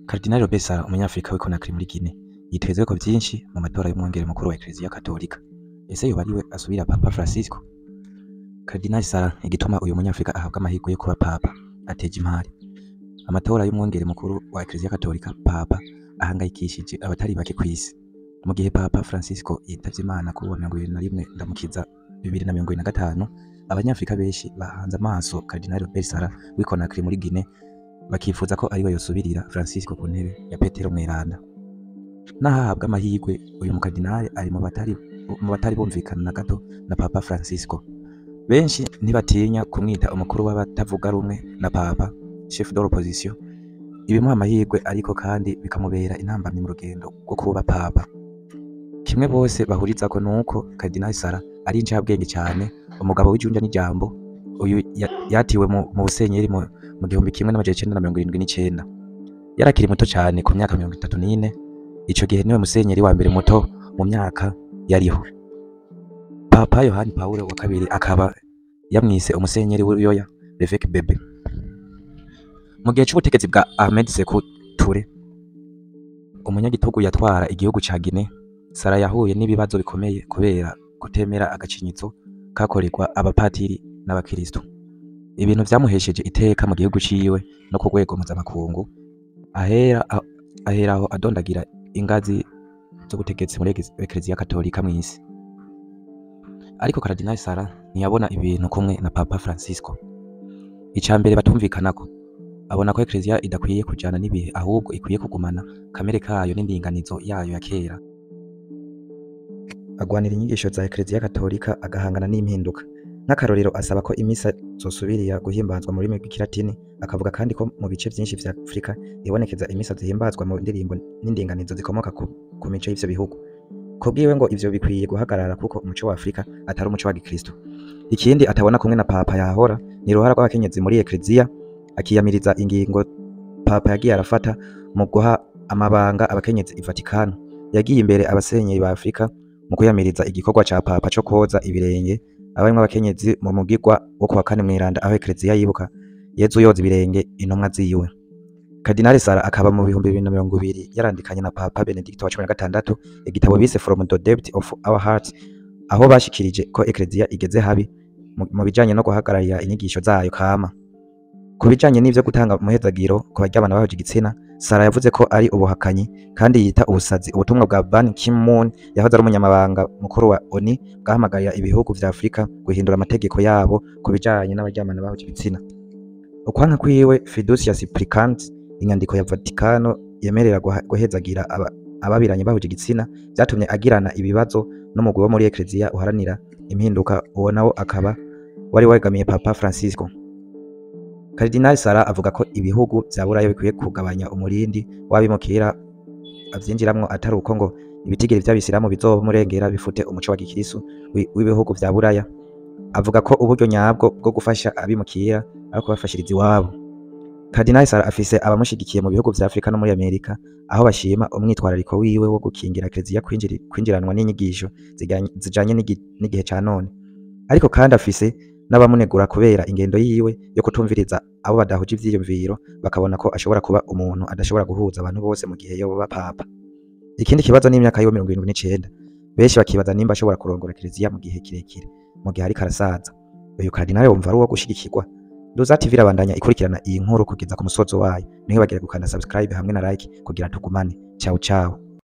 Cardinal Robert Sarah, umunyafrika w'Conakry muri Guinée, yitezweko vyinshi mu matora y'umwungere mukuru wa Eklezia Katolika. Ese yoba ariwe asubira Papa Francisco? Cardinal Sarah, igituma uyu munyafrika ahabwa amahirwe yo kuba Papa ateje impari. Amatora y'umwungere mukuru wa Eklezia Katolika, Papa, ahangayikishije abatari bake kw'isi. Mu gihe Papa Francisco yitavye Imana ku wa 21 Ndamukiza 2025, abanyafrika benshi bahanze amaso Cardinal Robert Sarah w'Conakry muri Guinée, bakifuza ko ariwe yosubirira Francisco ku ntebe ya Petero Mweranda. Nahabwa amahirwe, uyu mukardinali ari mu batari bumvikana na gato na Papa Francisco. Benshi ntibatinya kumwita umukuru w'abatavuga rumwe na Papa, chef de l'opposition. Ibimuha amahirwe ariko kandi bikamubera intambamyi mu rugendo rwo kuba Papa. Kimwe bose bahurizako nuko Cardinal Sarah ari incabwenge cyane, umugabo w'ijunja n'ijambo. Uyu yatiwe mu Busenyeri mu 1979. Yarakiri muto cyane ku myaka 34. Ico gihe niwe musenyeri wa mbere muto mu myaka yariho. Papa Yohani Paulo wa kabiri akaba yamwise umusenyeri w'uruyoya, l'évêque bébé. Mu gihe c'ubutegetsi bwa Ahmed Sékou Touré, umunyagitugu yatwara igihugu ca Guinée, Sarah yahuye n'ibibazo bikomeye kubera kutemera agacinyizo kakorerwa abapatiri n'abakristo. Ibintu vyamuhesheje iteka mu gihugu ciwe no ku rwego mpuzamakungu. Aheraho adondagira ingazi zo gutegetsi muri Eklezia Katolika mw'isi. Ariko Cardinal Sarah ntiyabona ibintu kumwe na Papa Francisco. Icambere batumvikanako, abona ko Eklezia idakwiye kujana n'ibihe, ahubwo ikwiye kugumana kamere kayo n'indinganizo yayo ya kera. Agwanira inyigisho za Eklezia Katolika, agahangana n'impinduka. N'akarorero asaba ko imisa zosubirira guhimbazwa mu rurimi rw'ikilatini, akavuga kandi ko mu bice vyinshi vya Afrika ibonekeza imisa zihimbazwa mu ndirimbo n'indinganizo zikomoka ku mico y'ivyo bihugu. Kubwiwe ngo ivyo bikwiye guhagarara kuko umuco wa Afrika atari umuco wa Gikristo. Ikindi atabona kumwe na Papa yahora ni ruhara rw'abakenyezi muri Eklezia, akiyamiriza ingingo Papa yagiye arafata mu guha amabanga abakenyezi i Vatikano. Yagiye imbere abasenyeri ba Afrika mu kuyamiriza igikorwa ca Papa co koza ibirenge abarimwe abakenyezi mu mugirwa wo kuwa 4 Mweranda, aho Eklezia yibuka Yezu yoza ibirenge intumwa ziwe. Cardinal Sarah akaba mu 2020 yarandikanye na Papa Benedicto wa 16 igitabo bise From the Depth of Our Hearts, aho bashikirije ko Eklezia igeze habi mu bijanye no guhagararira inyigisho zayo kama. Ku bijanye n'ivyo gutanga umuhezagiro ku baryamana bahuje igitsina, Sarah yavuze ko ari ubuhakanyi kandi yita ubusazi ubutumwa bwa Ban Ki-moon yahoze ari umunyamabanga mukuru wa ONU bwahamagarira ibihugu vya Afrika guhindura amategeko yabo ku bijanye n'abaryamana bahuje igitsina. Ukwanka kwiwe Fiducia Supplicans, inyandiko ya Vatikano yemerera guhezagira ababiranye bahuje igitsina, vyatumye agirana ibibazo n'umugwi wo muri Eklezia uharanira impinduka, uwo nawo akaba wari wegamiye Papa Francisco. Cardinal Sarah avuga ko ibihugu vya Buraya bikwiye kugabanya umurindi w'abimukira avyinjiramwo, atari uko ngo ibitigiri vy'abisilamu bizomurengera bifute umuco wa Gikristo w'ibihugu vya Buraya. Avuga ko uburyo nyabwo bwo gufasha abimukira ari kubafashiriza iwabo. Cardinal Sarah afise abamushigikiye mu bihugu vya Afrika no muri Amerika, aho bashima umwitwarariko wiwe wo gukingira Eklezia kwinjiranwa n'inyigisho zijanye n'igihe ca none. Ariko kandi afise n'abamunegura kubera ingendo yiwe yo kutumviriza abo badahuje ivyiyumviro, bakabona ko ashobora kuba umuntu adashobora guhuza abantu bose mu gihe yoba Papa. Ikindi kibazo n'imyaka yiwe 79. Benshi bakibaza nimba ashobora kurongora Eklezia mu gihe kirekire, mu gihe ariko arasaza. Uyu Cardinal wumva ari uwo gushigikirwa. Duza TV irabandanya ikurikirana iyi nkuru kugeza ku musozo wayo. Niho bagire gukanda subscribe hamwe na like kugira tugumane. Ciao ciao.